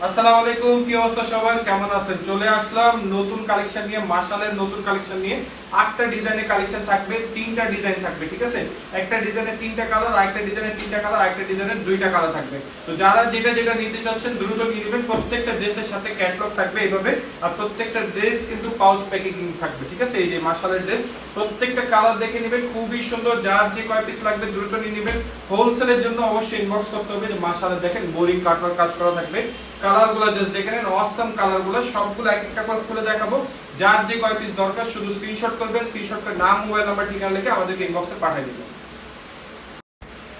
আসসালামু আলাইকুম, কি অবস্থা সবার, কেমন আছেন? চলে আসলাম নতুন কালেকশন নিয়ে, মাশালের নতুন কালেকশন নিয়ে। 8টা ডিজাইনের কালেকশন থাকবে, 3টা ডিজাইন থাকবে, ঠিক আছে? একটা ডিজাইনের 3টা কালার, আরেকটা ডিজাইনের 3টা কালার, আরেকটা ডিজাইনের 2টা কালার থাকবে। তো যারা যেটা যেটা নিতে চাচ্ছেন দ্রুত নিয়ে নেবেন। প্রত্যেকটা ড্রেসের সাথে ক্যাটালগ থাকবে এইভাবে, আর প্রত্যেকটা ড্রেস কিন্তু পাউচ প্যাকেজিং থাকবে, ঠিক আছে? এই যে মাশালের ড্রেস, প্রত্যেকটা কালার দেখে নেবেন, খুবই সুন্দর। যার যে কয় পিস লাগবে দ্রুত নিয়ে নেবেন। হোলসেলের জন্য অবশ্যই ইনবক্স করতে হবে। যে মাশালের দেখেন বোরিং কাটওয়ার্ক কাজ করা থাকবে। কালারগুলো জাস্ট দেখে নেন, অসাম কালারগুলো, সবগুলো এক একটা করে খুলে দেখাবো। যার যে কয় পিস দরকার শুধু স্ক্রিনশট করবেন, স্ক্রিনশট করে নাম, মোবাইল নাম্বার, ঠিকানা লিখে আমাদেরকে ইনবক্সে পাঠিয়ে দিবেন।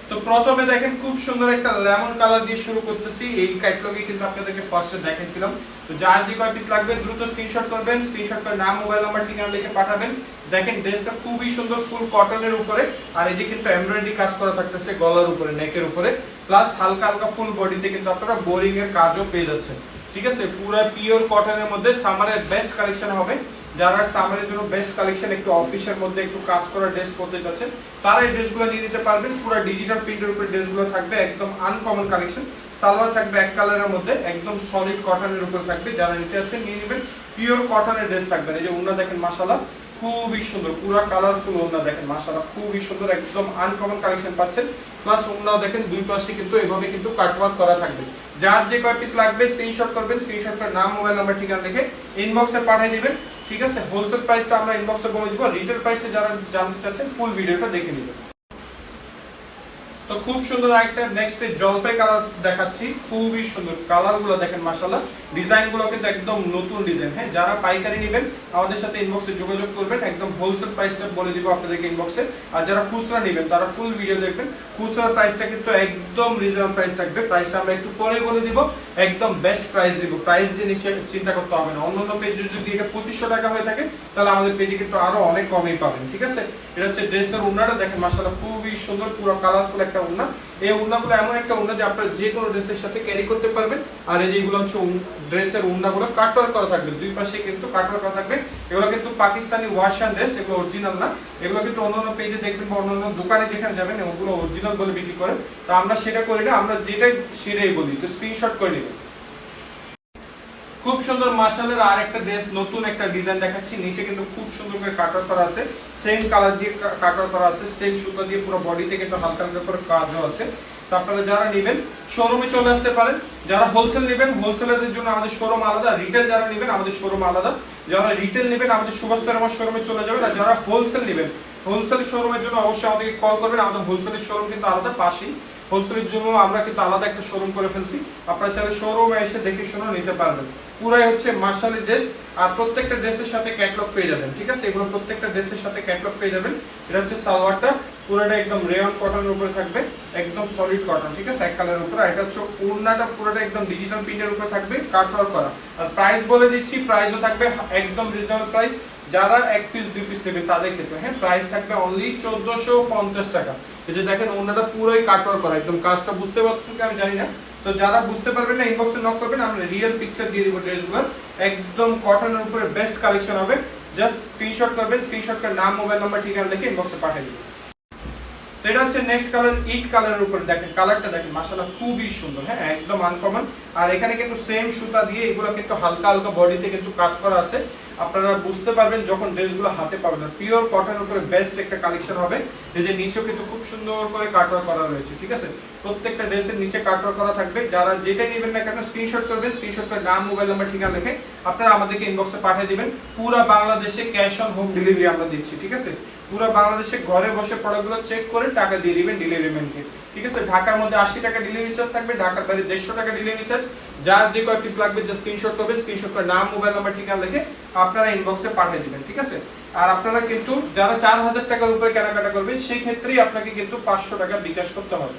তো প্রথমে দেখেন খুব সুন্দর একটা লেমন কালার দিয়ে শুরু করতেছি। এই ক্যাটালগে কিন্তু আপনাদেরকে ফার্স্টে দেখাইছিলাম। তো যার যে কয় পিস লাগবে দ্রুত স্ক্রিনশট করবেন, স্ক্রিনশট করে নাম, মোবাইল নাম্বার, ঠিকানা লিখে পাঠাবেন। দেখেন ড্রেসটা খুবই সুন্দর, ফুল কটনের উপরে, আর এই যে কিন্তু এমব্রয়ডারি কাজ করা থাকতেছে গলার উপরে, নেকের উপরে, প্লাস হালকা হালকা ফুল বডিতে কিন্তু আপনারা বোরিং এর কাজও পেয়ে যাচ্ছেন, ঠিক আছে? পুরো পিওর কটনের মধ্যে সামারের বেস্ট কালেকশন হবে। যারা সামারের জন্য বেস্ট কালেকশন, একটু অফিসের মধ্যে একটু কাজ করা ড্রেস পরতে চাচ্ছেন, তারা এই ড্রেসগুলো নিয়ে নিতে পারবেন। পুরো ডিজিটাল প্রিন্টের উপরে ড্রেসগুলো থাকবে, একদম আনকমন কালেকশন। সালোয়ার থাকবে এক কালারের মধ্যে, একদম সলিড কটনের উপর থাকবে। যারা নিতে চাচ্ছেন নিয়ে নেবেন। পিওর কটনের ড্রেস থাকবে। এই যে ওড়না দেখেন মাশাআল্লাহ, খুবই সুন্দর, পুরো কালারফুল ওড়না দেখেন মাশাআল্লাহ, খুবই সুন্দর, একদম আনকমন কালেকশন পাচ্ছেন। প্লাস ওড়নাও দেখেন দুই পাশে কিন্তু এভাবে কিন্তু কাটওয়ার্ক করা থাকবে। যার যে কয় পিস লাগবে স্ক্রিনশট করবেন, স্ক্রিনশট করে নাম, মোবাইল নাম্বার, ঠিকানা লিখে ইনবক্সে পাঠিয়ে দিবেন, ঠিক আছে? হোলসেল প্রাইসটা আমরা ইনবক্সে বলে দিব। রিটেল প্রাইসটা যারা জানতে চাচ্ছেন ফুল ভিডিওটা দেখে নেবেন। তো খুব সুন্দর একটা নেক্সট জলপাই কালার দেখাচ্ছি, খুবই সুন্দর কালারগুলো দেখেন মাশাআল্লাহ। ডিজাইনগুলো কিন্তু একদম নতুন ডিজাইন। হ্যাঁ, যারা পাইকারি নেবেন আমাদের সাথে ইনবক্সে যোগাযোগ করবেন, একদম হোলসেল প্রাইসটা বলে দিব আপনাদেরকে ইনবক্সে। আর যারা খুচরা নেবেন তারা ফুল ভিডিও দেখবেন। খুচরার প্রাইসটা কিন্তু একদম রিজনেবল প্রাইস থাকবে। প্রাইসটা আমরা একটু পরে বলে দিব, একদম বেস্ট প্রাইস দিব। প্রাইস যে নিচে চিন্তা করতে হবে না। অন্যান্য পেজে যদি এটা 2500 টাকা হয়ে থাকে তাহলে আমাদের পেজে কিন্তু আরো অনেক কমেই পাবেন, ঠিক আছে? এটা হচ্ছে ড্রেসের ওড়নাটা দেখেন মাশাআল্লাহ, খুবই সুন্দর, পুরো কালারফুল একটা ওড়না। এই ওড়নাগুলো এমন একটা ওড়না যে আপনারা যে কোনো ড্রেসের সাথে ক্যারি করতে পারবেন। আর এই যেগুলো হচ্ছে ড্রেসের ওড়নাগুলো কাটওয়ার্ক করা থাকবে, দুই পাশে কিন্তু কাটওয়ার্ক করা থাকবে। এগুলো কিন্তু পাকিস্তানি ওয়াশান ড্রেস, এগুলো অরিজিনাল না। এগুলো কিন্তু অন্যান্য পেজে দেখবেন বা অন্যান্য দোকানে যেখানে যাবেন ওগুলো অরিজিনাল বলে বিক্রি করেন। তো আমরা সেটা করি না, আমরা যেটাই সেটাই বলি। তো স্ক্রিনশট করে নেবেন। খুব সুন্দর মাশাআল্লাহ, আর একটা ড্রেস নতুন একটা ডিজাইন দেখাচ্ছি। নিচে কিন্তু খুব সুন্দর করে কাটওয়ার্ক করা আছে, সেম কালার দিয়ে কাটওয়ার্ক করা আছে, সেম সুতা দিয়ে পুরো বডিতে কিন্তু হালকা হালকা করে কাজও আছে। তো আপনারা যারা নেবেন শোরুমে চলে আসতে পারেন। যারা হোলসেল নেবেন হোলসেলের জন্য আমাদের শোরুম আলাদা, রিটেল যারা নেবেন আমাদের শোরুম আলাদা। যারা রিটেল নেবেন আমাদের সুভাষতর আমার শোরুমে চলে যাবেন। আর যারা হোলসেল নেবেন হোলসেল শোরুমের জন্য অবশ্যই আমাদেরকে কল করবেন। আমাদের হোলসেলের শোরুম কিন্তু আলাদা পাশেই। হোলসেলের জন্য আমরা কিন্তু আলাদা একটা শোরুম করে ফেলছি। আপনারা চাইলে শোরুমে এসে দেখে শুনে নিতে পারবেন। পুরাই হচ্ছে মাশাআল্লাহ ড্রেস, আর প্রত্যেকটা ড্রেসের সাথে ক্যাটালগ পেয়ে যাবেন, ঠিক আছে? এগুলো প্রত্যেকটা ড্রেসের সাথে ক্যাটালগ পেয়ে যাবেন। এটা হচ্ছে সালোয়ারটা, পুরোটা একদম রেয়ন কটনের উপরে থাকবে, একদম সলিড কটন, ঠিক আছে? এক কালারের উপরে। এটা হচ্ছে ওড়নাটা, পুরোটা একদম ডিজিটাল প্রিন্টের উপরে থাকবে, কাটওয়ার্ক করা। আর প্রাইস বলে দিচ্ছি, প্রাইসও থাকবে একদম রিজনেবল প্রাইস। যারা এক পিস দুই পিস নেবেন তাদের ক্ষেত্রে হ্যাঁ প্রাইস থাকবে অনলি 1450 টাকা। এই যে দেখেন ওড়নাটা পুরোই কাটওয়ার্ক করা, একদম কাজটা বুঝতে পারছেন কি আমি জানি না। তো যারা বুঝতে পারবেন না ইনবক্সে নক করবেন, আমরা রিয়েল পিকচার দিয়ে দিব ড্রেসগুলোর। একদম কটনের উপরে বেস্ট কালেকশন হবে। জাস্ট স্ক্রিনশট করবেন, স্ক্রিনশট করে নাম, মোবাইল নাম্বার, ঠিকানা লিখে ইনবক্সে পাঠিয়ে দিবেন। তো এটা হচ্ছে নেক্সট কালার, ইট কালারের উপরে দেখেন কালারটা দেখেন মাশাআল্লাহ, খুবই সুন্দর। হ্যাঁ, একদম আনকমন। আর এখানে কিন্তু সেম সুতা দিয়ে এগুলো কিন্তু হালকা হালকা বডিতে কিন্তু কাজ করা আছে। আপনারা বুঝতে পারবেন যখন ড্রেসগুলো হাতে পাবেন। পিওর কটনের উপরে বেস্ট একটা কালেকশন হবে। এই যে নিচেও কিন্তু খুব সুন্দর করে কাটওয়ার্ক করা রয়েছে, ঠিক আছে? প্রত্যেকটা ড্রেসের নিচে কাটওয়ার্ক করা থাকবে। যারা যেটাই নেবেন না কেন স্ক্রিনশট করবেন, স্ক্রিনশট করে নাম, মোবাইল নাম্বার, ঠিকানা লিখে আপনারা আমাদেরকে ইনবক্সে পাঠিয়ে দিবেন। পুরো বাংলাদেশে ক্যাশ অন হোম ডেলিভারি আমরা দিচ্ছি, ঠিক আছে? পুরো বাংলাদেশে ঘরে বসে প্রোডাক্টগুলো চেক করে টাকা দিয়ে দিবেন ডেলিভারি ম্যানকে, ঠিক আছে? ঢাকার মধ্যে 80 টাকা ডেলিভারি চার্জ থাকবে, ঢাকার বাইরে 150 টাকা ডেলিভারি চার্জ। যার যে কয় পিস লাগবে জাস্ট স্ক্রিনশট করবেন, স্ক্রিনশট করে নাম, মোবাইল নাম্বার, ঠিকানা লিখে আপনারা ইনবক্সে পাঠিয়ে দিবেন, ঠিক আছে? আর আপনারা কিন্তু যারা 4000 টাকার উপরে কেনাকাটা করবেন সেই ক্ষেত্রেই আপনাকে কিন্তু 500 টাকা বিকাশ করতে হবে।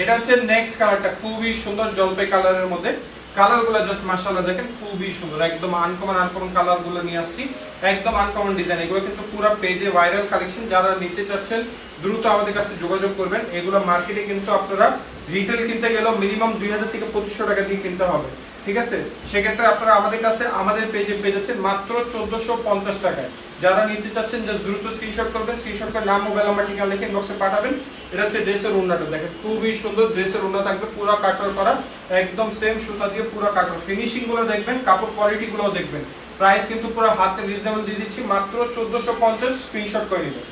এটা হচ্ছে নেক্সট কালারটা, খুবই সুন্দর জলপাই কালারের মধ্যে। কালারগুলো জাস্ট মাশাআল্লাহ দেখেন, খুবই সুন্দর, একদম আনকমন কালারগুলো নিয়ে আসছি, একদম আনকমন ডিজাইন। এগুলো কিন্তু পুরো পেজে ভাইরাল কালেকশন। যারা নিতে চাচ্ছেন দ্রুত আমাদের কাছে যোগাযোগ করবেন। এগুলো মার্কেটে কিন্তু আপনারা রিটেল কিনতে গেলেও মিনিমাম 2000 থেকে 2500 টাকা দিয়ে কিনতে হবে, ঠিক আছে? সেক্ষেত্রে আপনারা আমাদের কাছে আমাদের পেজে পেয়ে যাচ্ছেন মাত্র 1450 টাকায়। যারা নিতে চাচ্ছেন জাস্ট দ্রুত স্ক্রিনশট করবেন, স্ক্রিনশট করে নাম, মোবাইল নাম্বার, ঠিকানা লিখে ইনবক্সে পাঠাবেন। এটা হচ্ছে ড্রেসের ওড়নাটা দেখেন, খুবই সুন্দর ড্রেসের ওড়না থাকবে, পুরো কাটওয়ার্ক করা। একদম সেম সুতা দিয়ে পুরো কাটওয়ার্ক, ফিনিশিং গুলো দেখবেন, কাপড় কোয়ালিটি গুলো দেখবেন। প্রাইস কিন্তু পুরো হাতে রিজনেবল দিয়ে দিচ্ছি, মাত্র 1450, স্ক্রিনশট করে নেবেন।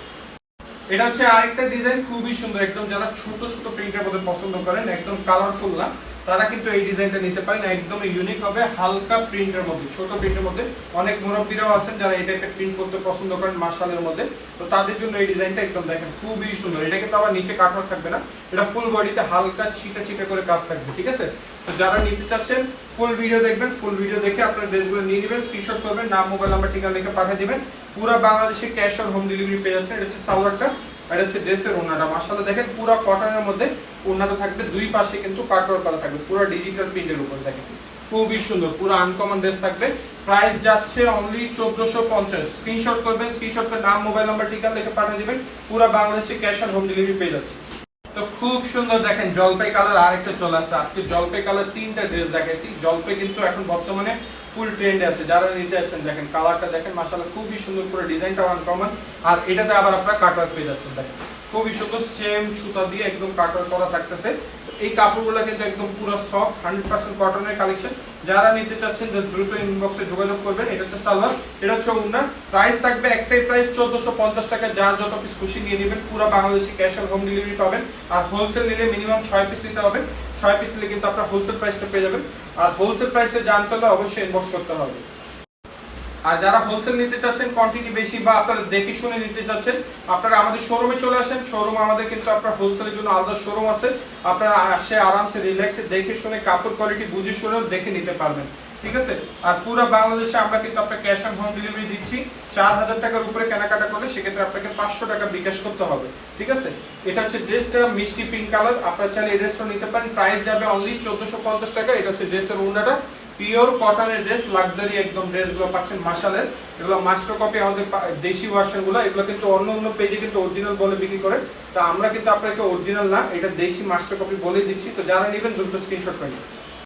এটা হচ্ছে আরেকটা ডিজাইন, খুবই সুন্দর, একদম যারা ছোট ছোট প্রিন্টের মধ্যে পছন্দ করেন, একদম কালারফুল না, তারা কিন্তু এই ডিজাইনটা নিতে পারেন। একদম ইউনিক হবে, হালকা প্রিন্টের মধ্যে, ছোট প্রিন্টের মধ্যে। অনেক মুরব্বীরাও আছেন যারা এই টাইপের প্রিন্ট করতে পছন্দ করেন মাশালের মধ্যে, তো তাদের জন্য এই ডিজাইনটা একদম দেখেন খুবই সুন্দর। এটা কিন্তু আবার নিচে কাটওয়ার্ক থাকবে না, এটা ফুল বডিতে হালকা ছিটা ছিটা করে কাজ থাকবে, ঠিক আছে? তো যারা নিতে চাচ্ছেন ফুল ভিডিও দেখবেন, ফুল ভিডিও দেখে আপনার ড্রেসগুলো নিয়ে নেবেন, স্ক্রিনশট করবেন, নাম মোবাইল নাম্বার ঠিকানা লিখে পাঠিয়ে দিবেন। পুরো বাংলাদেশে ক্যাশ অন হোম ডেলিভারি পেয়ে যাচ্ছেন। এটা হচ্ছে সালোয়ারটা, এটা হচ্ছে ড্রেসের ওড়নাটা। মাশাআল্লাহ দেখেন পুরো কটনের মধ্যে ওড়নাটা থাকবে, দুই পাশে কিন্তু কাটওয়ার্ক করা থাকবে, পুরো ডিজিটাল প্রিন্টের উপর দেখেন খুবই সুন্দর, পুরো আনকমন ড্রেস থাকবে। প্রাইস যাচ্ছে অনলি 1450। স্ক্রিনশট করবেন, স্ক্রিনশট করে নাম মোবাইল নাম্বার ঠিকানা লিখে পাঠিয়ে দিবেন। পুরো বাংলাদেশে ক্যাশ অন হোম ডেলিভারি পেয়ে যাচ্ছে। তো খুব সুন্দর দেখেন জলপাই কালার আরেকটা চলে আসছে। আজকে জলপাই কালার তিনটা ড্রেস দেখাইছি। জলপাই কিন্তু এখন বর্তমানে ফুল ট্রেন্ডে আছে, যারা নিতে যাচ্ছেন দেখেন কালারটা দেখেন, মাশাআল্লাহ খুবই সুন্দর, পুরো ডিজাইনটা আনকমন। আর এটাতে আবার আপনারা কাটওয়ার্ক পেয়ে যাচ্ছেন দেখেন খুবই সুন্দর, সেম সুতা দিয়ে একদম কাটওয়ার্ক করা থাকতেছে। এই কাপড়গুলো কিন্তু একদম পুরো সফট 100% কটনের কালেকশন। যারা নিতে চাচ্ছেন যে দ্রুত ইনবক্সে যোগাযোগ করবেন। এটা হচ্ছে সালোয়ার, এটা হচ্ছে ওড়না। প্রাইস থাকবে একটাই প্রাইস 1450 টাকা। যার যত পিস খুশি নিয়ে নেবেন, পুরো বাংলাদেশে ক্যাশ অন হোম ডেলিভারি পাবেন। আর হোলসেল নিলে মিনিমাম 6 পিস নিতে হবে, 6 পিস নিলে কিন্তু আপনারা হোলসেল প্রাইসটা পেয়ে যাবেন। আর হোলসেল প্রাইসটা জানতে হলে অবশ্যই ইনবক্স করতে হবে। আর যারা হোলসেল নিতে চাচ্ছেন কোয়ান্টিটি বেশি বা আপনারা দেখে শুনে নিতে চাচ্ছেন, আপনারা আমাদের শোরুমে চলে আসেন। শোরুম আমাদের কিন্তু আপনার হোলসেলের জন্য আলাদা শোরুম আছে, আপনারা আসে আরামসে রিল্যাক্সে দেখে শুনে কাপড় কোয়ালিটি বুঝে শুনেও দেখে নিতে পারবেন, ঠিক আছে? আর পুরো বাংলাদেশে আমরা কিন্তু আপনার ক্যাশ অন হোম ডেলিভারি দিচ্ছি। 4000 টাকার উপরে কেনাকাটা করলে সেক্ষেত্রে আপনাকে 500 টাকা বিকাশ করতে হবে, ঠিক আছে? এটা হচ্ছে ড্রেসটা মিষ্টি পিঙ্ক কালার, আপনারা চাইলে এই ড্রেসটা নিতে পারেন। প্রাইস যাবে অনলি 1450 টাকা। এটা হচ্ছে ড্রেসের ওড়নাটা, পিওর কটনের ড্রেস, লাক্সারি একদম ড্রেসগুলো পাচ্ছেন মাশালের। এগুলো মাস্টার কপি, আমাদের দেশি ভার্সনগুলো। এগুলো কিন্তু অন্য অন্য পেজে কিন্তু অরিজিনাল বলে বিক্রি করে, তা আমরা কিন্তু আপনাকে অরিজিনাল না, এটা দেশি মাস্টার কপি বলেই দিচ্ছি। তো যারা নেবেন দ্রুত স্ক্রিনশট করে